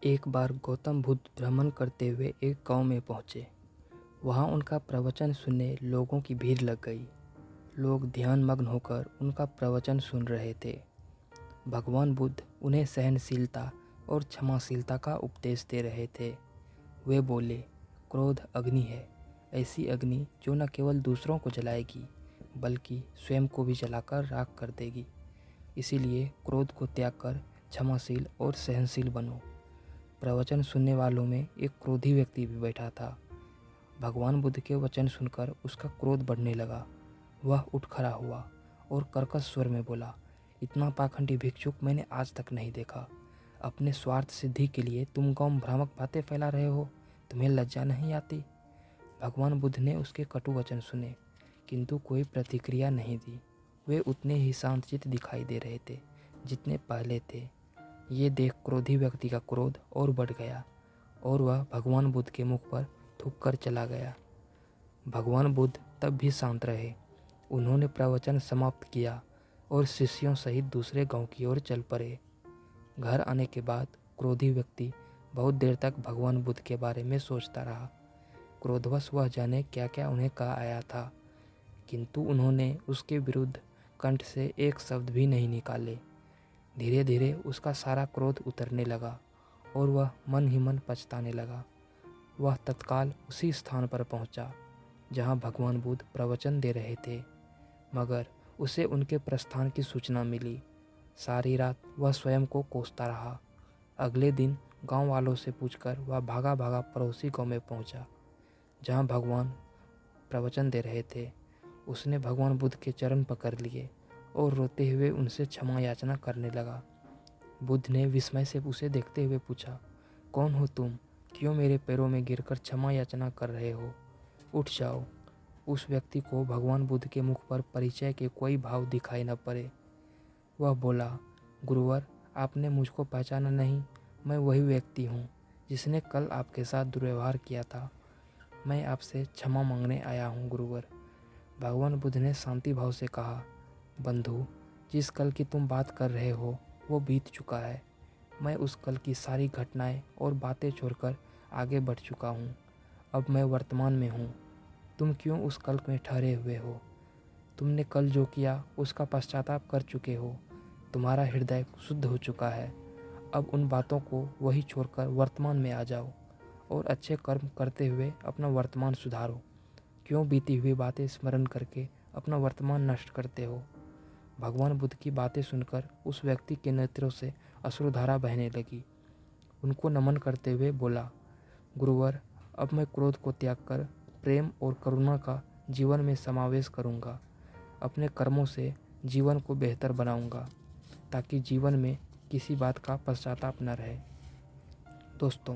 एक बार गौतम बुद्ध भ्रमण करते हुए एक गांव में पहुंचे। वहां उनका प्रवचन सुनने लोगों की भीड़ लग गई। लोग ध्यानमग्न होकर उनका प्रवचन सुन रहे थे। भगवान बुद्ध उन्हें सहनशीलता और क्षमाशीलता का उपदेश दे रहे थे। वे बोले, क्रोध अग्नि है, ऐसी अग्नि जो न केवल दूसरों को जलाएगी बल्कि स्वयं को भी जलाकर राख कर देगी। इसीलिए क्रोध को त्याग कर क्षमाशील और सहनशील बनो। प्रवचन सुनने वालों में एक क्रोधी व्यक्ति भी बैठा था। भगवान बुद्ध के वचन सुनकर उसका क्रोध बढ़ने लगा। वह उठ खड़ा हुआ और कर्कश स्वर में बोला, इतना पाखंडी भिक्षुक मैंने आज तक नहीं देखा। अपने स्वार्थ सिद्धि के लिए तुम गांव में भ्रामक बातें फैला रहे हो। तुम्हें लज्जा नहीं आती? भगवान बुद्ध ने उसके कटु वचन सुने, किंतु कोई प्रतिक्रिया नहीं दी। वे उतने ही शांतचित्त दिखाई दे रहे थे जितने पहले थे। ये देख क्रोधी व्यक्ति का क्रोध और बढ़ गया और वह भगवान बुद्ध के मुख पर थूक कर चला गया। भगवान बुद्ध तब भी शांत रहे। उन्होंने प्रवचन समाप्त किया और शिष्यों सहित दूसरे गांव की ओर चल पड़े। घर आने के बाद क्रोधी व्यक्ति बहुत देर तक भगवान बुद्ध के बारे में सोचता रहा। क्रोधवश वह जाने क्या क्या उन्हें कहा आया था, किंतु उन्होंने उसके विरुद्ध कंठ से एक शब्द भी नहीं निकाले। धीरे धीरे उसका सारा क्रोध उतरने लगा और वह मन ही मन पछताने लगा। वह तत्काल उसी स्थान पर पहुंचा जहां भगवान बुद्ध प्रवचन दे रहे थे, मगर उसे उनके प्रस्थान की सूचना मिली। सारी रात वह स्वयं को कोसता रहा। अगले दिन गांव वालों से पूछकर वह भागा भागा पड़ोसी गांव में पहुंचा जहां भगवान प्रवचन दे रहे थे। उसने भगवान बुद्ध के चरण पकड़ लिए और रोते हुए उनसे क्षमा याचना करने लगा। बुद्ध ने विस्मय से उसे देखते हुए पूछा, कौन हो तुम? क्यों मेरे पैरों में गिरकर क्षमा याचना कर रहे हो? उठ जाओ। उस व्यक्ति को भगवान बुद्ध के मुख पर परिचय के कोई भाव दिखाई न पड़े। वह बोला, गुरुवर, आपने मुझको पहचाना नहीं। मैं वही व्यक्ति हूँ जिसने कल आपके साथ दुर्व्यवहार किया था। मैं आपसे क्षमा मांगने आया हूँ गुरुवर। भगवान बुद्ध ने शांति भाव से कहा, बंधु, जिस कल की तुम बात कर रहे हो वो बीत चुका है। मैं उस कल की सारी घटनाएं और बातें छोड़कर आगे बढ़ चुका हूँ। अब मैं वर्तमान में हूँ। तुम क्यों उस कल में ठहरे हुए हो? तुमने कल जो किया उसका पश्चाताप कर चुके हो। तुम्हारा हृदय शुद्ध हो चुका है। अब उन बातों को वही छोड़कर वर्तमान में आ जाओ और अच्छे कर्म करते हुए अपना वर्तमान सुधारो। क्यों बीती हुई बातें स्मरण करके अपना वर्तमान नष्ट करते हो? भगवान बुद्ध की बातें सुनकर उस व्यक्ति के नेत्रों से अश्रुधारा बहने लगी। उनको नमन करते हुए बोला, गुरुवर, अब मैं क्रोध को त्याग कर प्रेम और करुणा का जीवन में समावेश करूंगा। अपने कर्मों से जीवन को बेहतर बनाऊंगा ताकि जीवन में किसी बात का पश्चाताप न रहे। दोस्तों,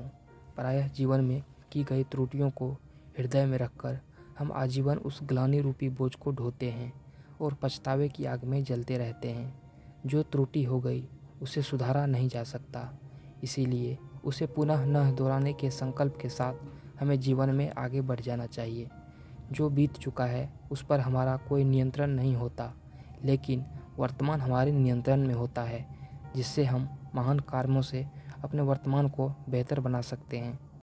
प्रायः जीवन में की गई त्रुटियों को हृदय में रखकर हम आजीवन उस ग्लानि रूपी बोझ को ढोते हैं और पछतावे की आग में जलते रहते हैं। जो त्रुटि हो गई उसे सुधारा नहीं जा सकता, इसीलिए उसे पुनः न दोहराने के संकल्प के साथ हमें जीवन में आगे बढ़ जाना चाहिए। जो बीत चुका है उस पर हमारा कोई नियंत्रण नहीं होता, लेकिन वर्तमान हमारे नियंत्रण में होता है, जिससे हम महान कर्मों से अपने वर्तमान को बेहतर बना सकते हैं।